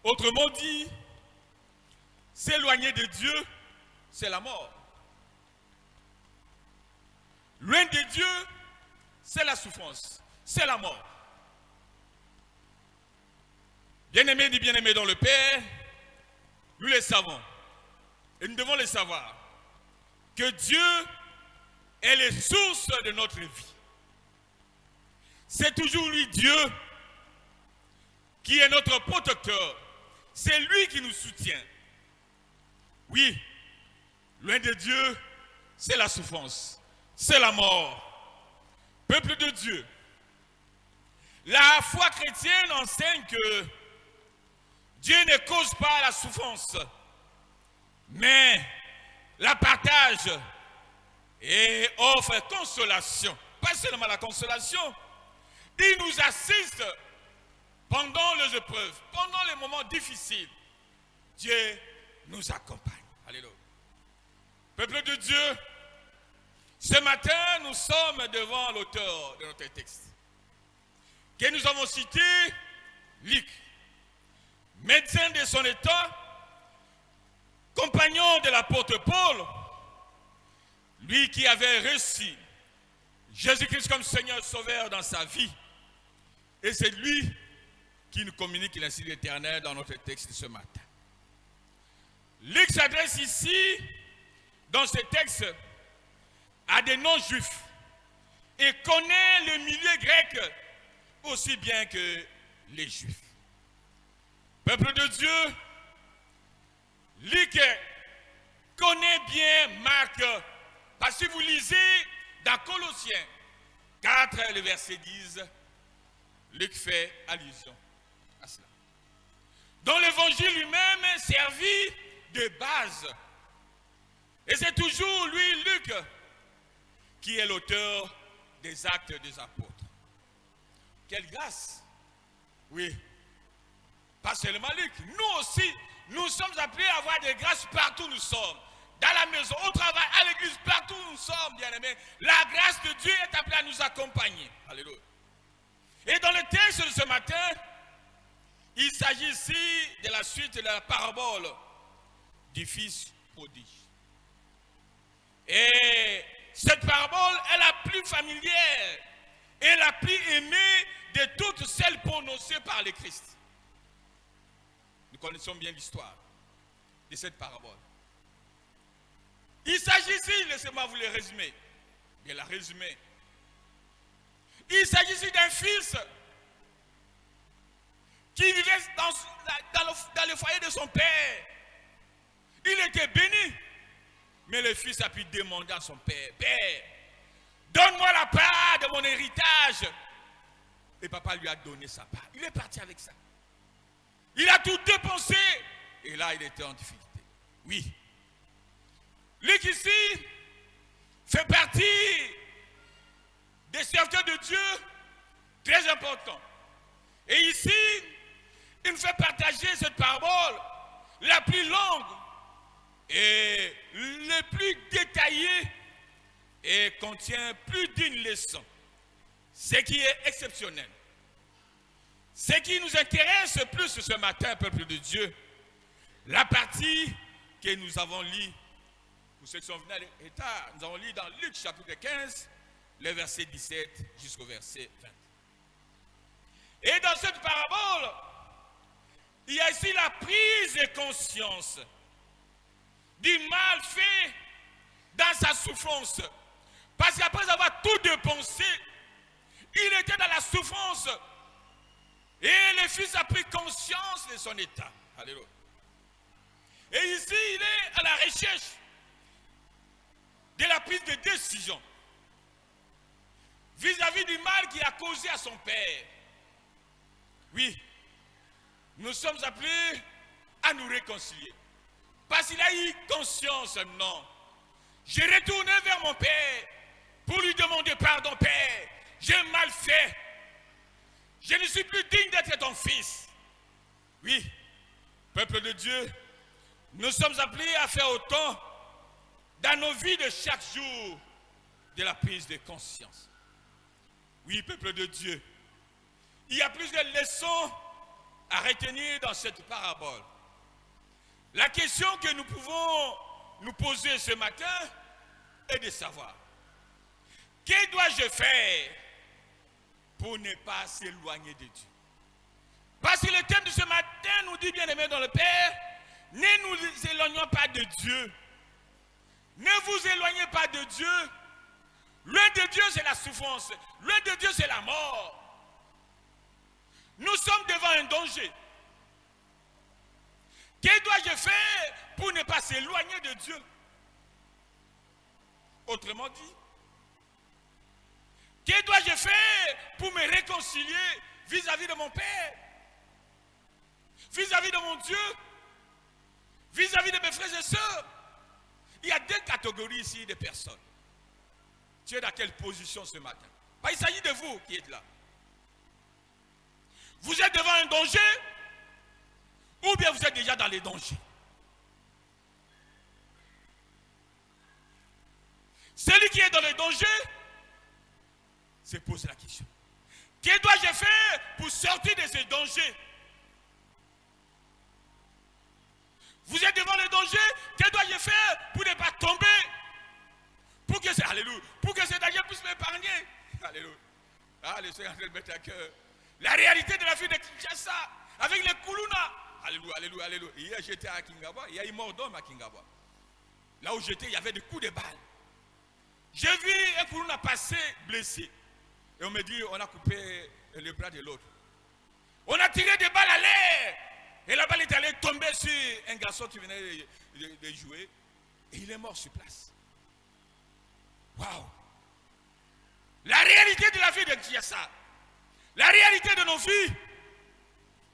Autrement dit, s'éloigner de Dieu, c'est la mort. Loin de Dieu, c'est la souffrance, c'est la mort. Bien-aimés dit bien-aimés dans le Père, nous les savons, et nous devons le savoir, que Dieu est les sources de notre vie. C'est toujours lui, Dieu, qui est notre protecteur. C'est lui qui nous soutient. Oui, loin de Dieu, c'est la souffrance, c'est la mort. Peuple de Dieu, la foi chrétienne enseigne que Dieu ne cause pas la souffrance, mais la partage et offre consolation. Pas seulement la consolation, il nous assiste pendant les épreuves, pendant les moments difficiles. Dieu nous accompagne. Alléluia. Peuple de Dieu, ce matin, nous sommes devant l'auteur de notre texte, que nous avons cité, Luc, médecin de son état, compagnon de l'apôtre Paul, lui qui avait reçu Jésus-Christ comme Seigneur Sauveur dans sa vie. Et c'est lui qui nous communique l'insigne éternel dans notre texte de ce matin. Luc s'adresse ici, dans ce texte, à des non-juifs et connaît le milieu grec aussi bien que les juifs. Peuple de Dieu, Luc connaît bien Marc, parce que vous lisez dans Colossiens 4, le verset 10, Luc fait allusion à cela. Dans l'évangile lui-même servi de base. Et c'est toujours lui, Luc, qui est l'auteur des actes des apôtres. Quelle grâce! Oui. Pas seulement Luc. Nous aussi, nous sommes appelés à avoir des grâces partout où nous sommes. Dans la maison, au travail, à l'église, partout où nous sommes, bien-aimés. La grâce de Dieu est appelée à nous accompagner. Alléluia. Et dans le texte de ce matin, il s'agit ici de la suite de la parabole du fils prodigue. Et cette parabole est la plus familière et la plus aimée de toutes celles prononcées par le Christ. Nous connaissons bien l'histoire de cette parabole. Il s'agit ici, laissez-moi vous le résumer, de la résumer. Il s'agit ici d'un fils qui vivait dans le foyer de son père. Il était béni. Mais le fils a pu demander à son père, Père, donne-moi la part de mon héritage. Et papa lui a donné sa part. Il est parti avec ça. Il a tout dépensé. Et là, il était en difficulté. Oui. Luc ici fait partie des serviteurs de Dieu très importants. Et ici, il nous fait partager cette parabole la plus longue et le plus détaillé et contient plus d'une leçon. Ce qui est exceptionnel. Ce qui nous intéresse plus ce matin, peuple de Dieu, la partie que nous avons lue, pour ceux qui sont venus à l'état, nous avons lu dans Luc chapitre 15, le verset 17 jusqu'au verset 20. Et dans cette parabole, il y a ici la prise de conscience du mal fait dans sa souffrance. Parce qu'après avoir tout dépensé, il était dans la souffrance. Et le fils a pris conscience de son état. Alléluia. Et ici, il est à la recherche de la prise de décision vis-à-vis du mal qu'il a causé à son père. Oui, nous sommes appelés à nous réconcilier. Parce qu'il a eu conscience, non. J'ai retourné vers mon père pour lui demander pardon, Père. J'ai mal fait. Je ne suis plus digne d'être ton fils. Oui, peuple de Dieu, nous sommes appelés à faire autant dans nos vies de chaque jour de la prise de conscience. Oui, peuple de Dieu, il y a plusieurs leçons à retenir dans cette parabole. La question que nous pouvons nous poser ce matin est de savoir, que dois-je faire pour ne pas s'éloigner de Dieu? Parce que le thème de ce matin nous dit, bien aimé dans le Père, ne nous éloignons pas de Dieu. Ne vous éloignez pas de Dieu. Loin de Dieu, c'est la souffrance. Loin de Dieu, c'est la mort. Nous sommes devant un danger. Que dois-je faire pour ne pas s'éloigner de Dieu? Autrement dit, que dois-je faire pour me réconcilier vis-à-vis de mon Père, vis-à-vis de mon Dieu, vis-à-vis de mes frères et sœurs? Il y a deux catégories ici de personnes. Tu es dans quelle position ce matin? Il s'agit de vous qui êtes là. Vous êtes devant un danger ou bien vous êtes déjà dans les dangers? Celui qui est dans les dangers se pose la question. Que dois-je faire pour sortir de ces dangers? Vous êtes devant le danger, que dois-je faire pour ne pas tomber? Pour que alléluia, pour que ce danger puisse m'épargner. Alléluia. Ah, le Seigneur est en train de mettre à cœur la réalité de la vie de Kinshasa avec les Kuluna. Alléluia, alléluia, alléluia. Hier, j'étais à Kingaba, il y a eu mort d'homme à Kingaba. Là où j'étais, il y avait des coups de balles. J'ai vu un Kuluna passer blessé. Et on me dit, on a coupé le bras de l'autre. On a tiré des balles à l'air. Et la balle est allée tomber sur un garçon qui venait de jouer. Et il est mort sur place. Waouh! La réalité de la vie de Kinshasa. La réalité de nos vies.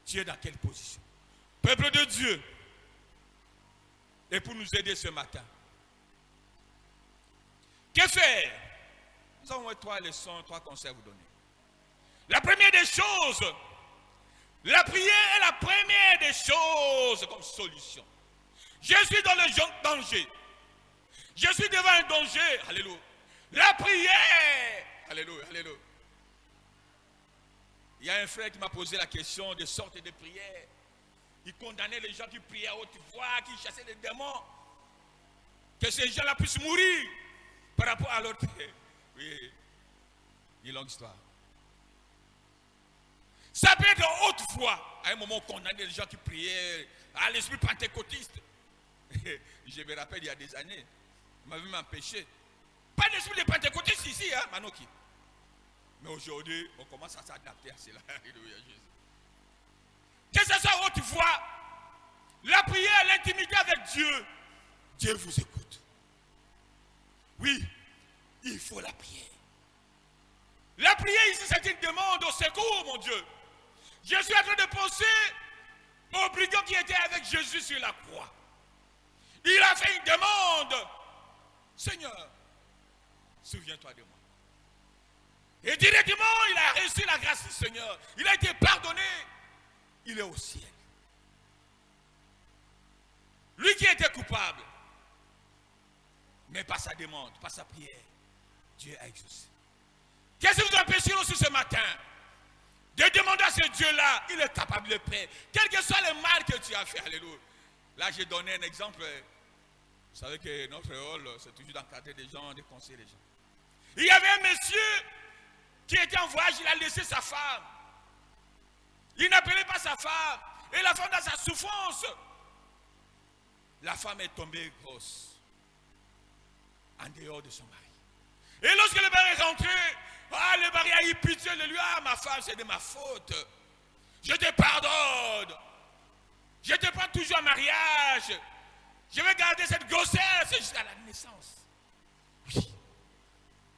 Tu es dans quelle position? Peuple de Dieu. Et pour nous aider ce matin. Que faire? Nous avons trois leçons, trois conseils à vous donner. La première des choses, la prière est la première des choses comme solution. Je suis dans le danger. Je suis devant un danger. Alléluia. La prière. Alléluia, alléluia. Il y a un frère qui m'a posé la question de sorte de prière. Il condamnait les gens qui priaient à haute voix, qui chassaient les démons. Que ces gens-là puissent mourir par rapport à leur prière. Oui, une longue histoire. Ça peut être en haute voix. À un moment, on condamnait les gens qui priaient à l'esprit pentecôtiste. Je me rappelle il y a des années, il m'avait m'empêché. Pas d'esprit de pentecôtiste ici, hein, Manoki. Mais aujourd'hui, on commence à s'adapter à cela. Que ce soit en haute voix, la prière, l'intimité avec Dieu, Dieu vous écoute. Oui, il faut la prière. La prière ici, c'est une demande au secours, mon Dieu. Je suis en train de penser au brigand qui était avec Jésus sur la croix. Il a fait une demande. Seigneur, souviens-toi de moi. Et directement, il a reçu la grâce du Seigneur. Il a été pardonné. Il est au ciel. Lui qui était coupable, mais par sa demande, par sa prière, Dieu a exaucé. Qu'est-ce qui vous empêche aussi ce matin de demander à ce Dieu-là? Il est capable de prier. Quel que soit le mal que tu as fait, alléluia. Là, j'ai donné un exemple. Vous savez que notre rôle, c'est toujours d'encadrer des gens, de conseiller les gens. Il y avait un monsieur qui était en voyage, il a laissé sa femme. Il n'appelait pas sa femme. Et la femme, dans sa souffrance, la femme est tombée grosse, en dehors de son mari. Et lorsque le mari est rentré, le mari a eu pitié de lui. Ma femme, c'est de ma faute. Je te pardonne. Je te prends toujours en mariage. Je vais garder cette grossesse jusqu'à la naissance. Oui.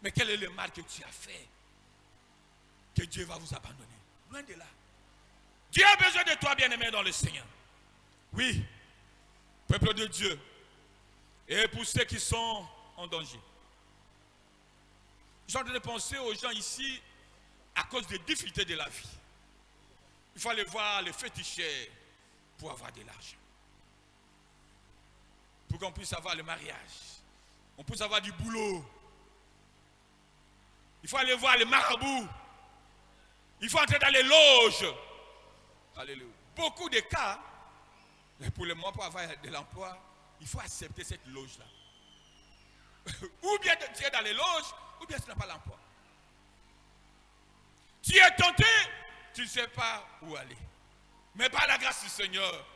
Mais quel est le mal que tu as fait que Dieu va vous abandonner? Loin de là. Dieu a besoin de toi, bien-aimé dans le Seigneur. Oui, peuple de Dieu. Et pour ceux qui sont en danger. J'ai envie de penser aux gens ici à cause des difficultés de la vie. Il faut aller voir les féticheurs pour avoir de l'argent. Pour qu'on puisse avoir le mariage. On puisse avoir du boulot. Il faut aller voir les marabouts. Il faut entrer dans les loges. Alléluia. beaucoup de cas, pour le moment, pour avoir de l'emploi, il faut accepter cette loge-là. Ou bien tu es dans les loges, ou bien tu n'as pas l'emploi. Tu es tenté, tu ne sais pas où aller. Mais par la grâce du Seigneur,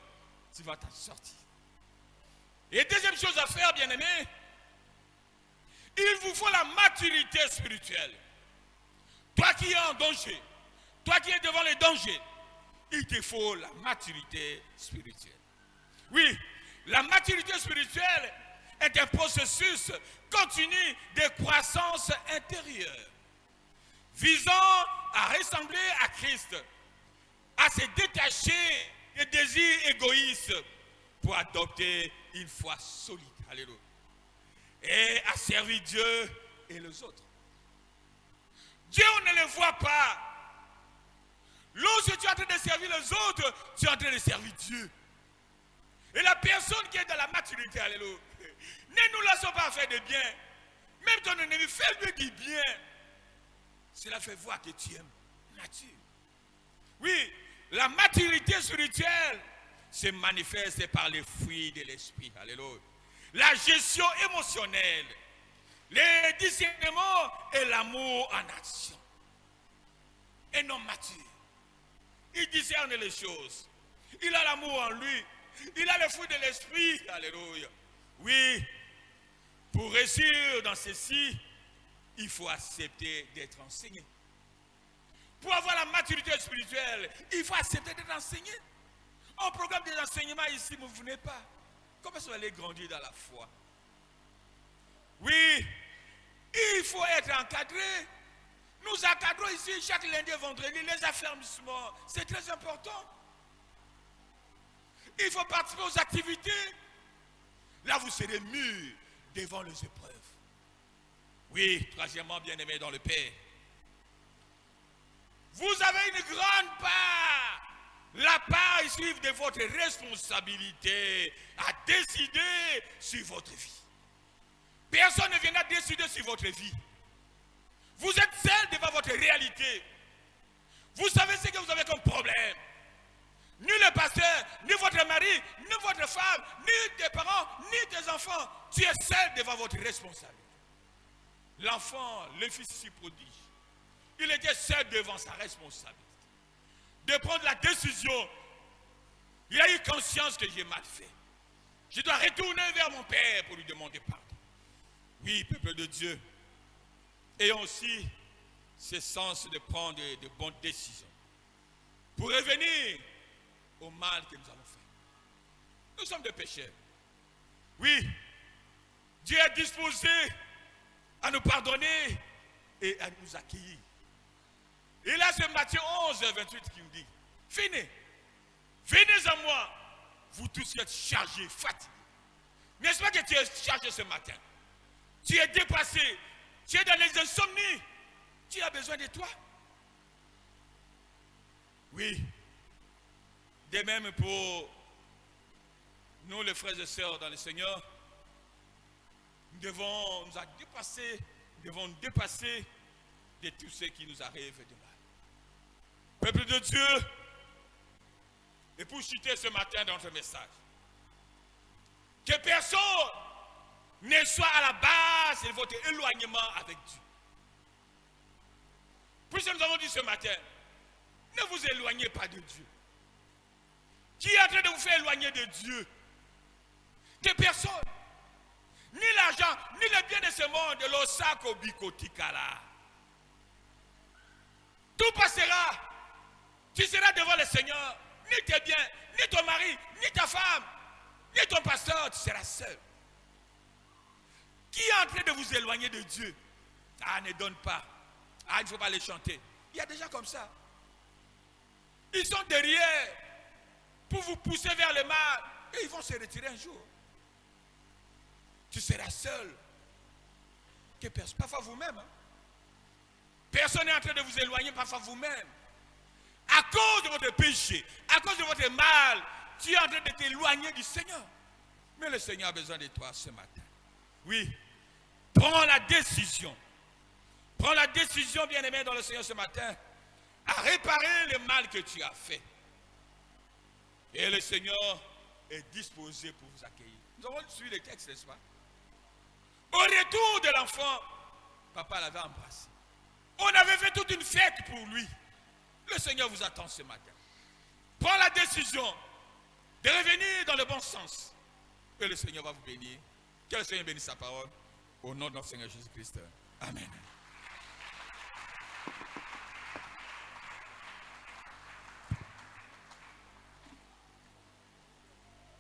tu vas t'en sortir. Et deuxième chose à faire, bien-aimés, il vous faut la maturité spirituelle. Toi qui es en danger, toi qui es devant les dangers, il te faut la maturité spirituelle. Oui, la maturité spirituelle est un processus continu de croissance intérieure, visant à ressembler à Christ, à se détacher des désirs égoïstes pour adopter une foi solide. Alléluia. Et à servir Dieu et les autres. Dieu, on ne le voit pas. Lorsque tu es en train de servir les autres, tu es en train de servir Dieu. Et la personne qui est dans la maturité, alléluia, ne nous laissons pas faire de bien. Même ton ennemi, fais-lui du bien. Cela fait voir que tu es mature. Oui, la maturité spirituelle se manifeste par les fruits de l'esprit. Alléluia. La gestion émotionnelle, le discernement et l'amour en action. Un homme mature, il discerne les choses. Il a l'amour en lui. Il a le fruit de l'esprit. Alléluia. Oui, pour réussir dans ceci, il faut accepter d'être enseigné. Pour avoir la maturité spirituelle, il faut accepter d'être enseigné. On programme des enseignements ici, mais vous ne venez pas. Comment est-ce que vous allez grandir dans la foi? Oui, il faut être encadré. Nous encadrons ici chaque lundi et vendredi les affermissements. C'est très important. Il faut participer aux activités. Là, vous serez mûrs devant les épreuves. Oui, troisièmement, bien-aimés dans le Père, vous avez une grande part. La part ici de votre responsabilité à décider sur votre vie. Personne ne viendra décider sur votre vie. Vous êtes seul devant votre réalité. Vous savez ce que vous avez comme problème. Ni le pasteur, ni votre mari, ni votre femme, ni tes parents, ni tes enfants. Tu es seul devant votre responsabilité. L'enfant, le fils ici prodige, il était seul devant sa responsabilité. De prendre la décision. Il a eu conscience que j'ai mal fait. Je dois retourner vers mon Père pour lui demander pardon. Oui, peuple de Dieu, ayons aussi ce sens de prendre de bonnes décisions pour revenir au mal que nous avons fait. Nous sommes des pécheurs. Oui, Dieu est disposé à nous pardonner et à nous accueillir. Et là, c'est Matthieu 11, 28 qui nous dit, venez à moi, vous tous qui êtes chargés, fatigués. N'est-ce pas que tu es chargé ce matin? Tu es dépassé, tu es dans les insomnies, tu as besoin de toi. Oui, de même pour nous les frères et sœurs dans le Seigneur, nous devons nous dépasser de tout ce qui nous arrive de mal. Peuple de Dieu, et pour chuter ce matin dans notre message, que personne ne soit à la base de votre éloignement avec Dieu. Puisque nous avons dit ce matin, ne vous éloignez pas de Dieu. Qui est en train de vous faire éloigner de Dieu? Que personne, ni l'argent, ni le bien de ce monde, de l'osako bikotikala. Tout passera. Tu seras devant le Seigneur. Ni tes biens, ni ton mari, ni ta femme, ni ton pasteur, tu seras seul. Qui est en train de vous éloigner de Dieu? Ah, ne donne pas. Ah, il ne faut pas les chanter. Il y a des gens comme ça. Ils sont derrière pour vous pousser vers le mal. Et ils vont se retirer un jour. Tu seras seul. Que personne, parfois vous-même. Hein? Personne n'est en train de vous éloigner, parfois vous-même. À cause de votre péché, à cause de votre mal, tu es en train de t'éloigner du Seigneur. Mais le Seigneur a besoin de toi ce matin. Oui, prends la décision. Prends la décision, bien-aimé, dans le Seigneur ce matin, à réparer le mal que tu as fait. Et le Seigneur est disposé pour vous accueillir. Nous avons suivi les textes, n'est-ce pas? Au retour de l'enfant, papa l'avait embrassé. On avait fait toute une fête pour lui. Le Seigneur vous attend ce matin. Prends la décision de revenir dans le bon sens. Et le Seigneur va vous bénir. Que le Seigneur bénisse sa parole. Au nom de notre Seigneur Jésus-Christ. Amen.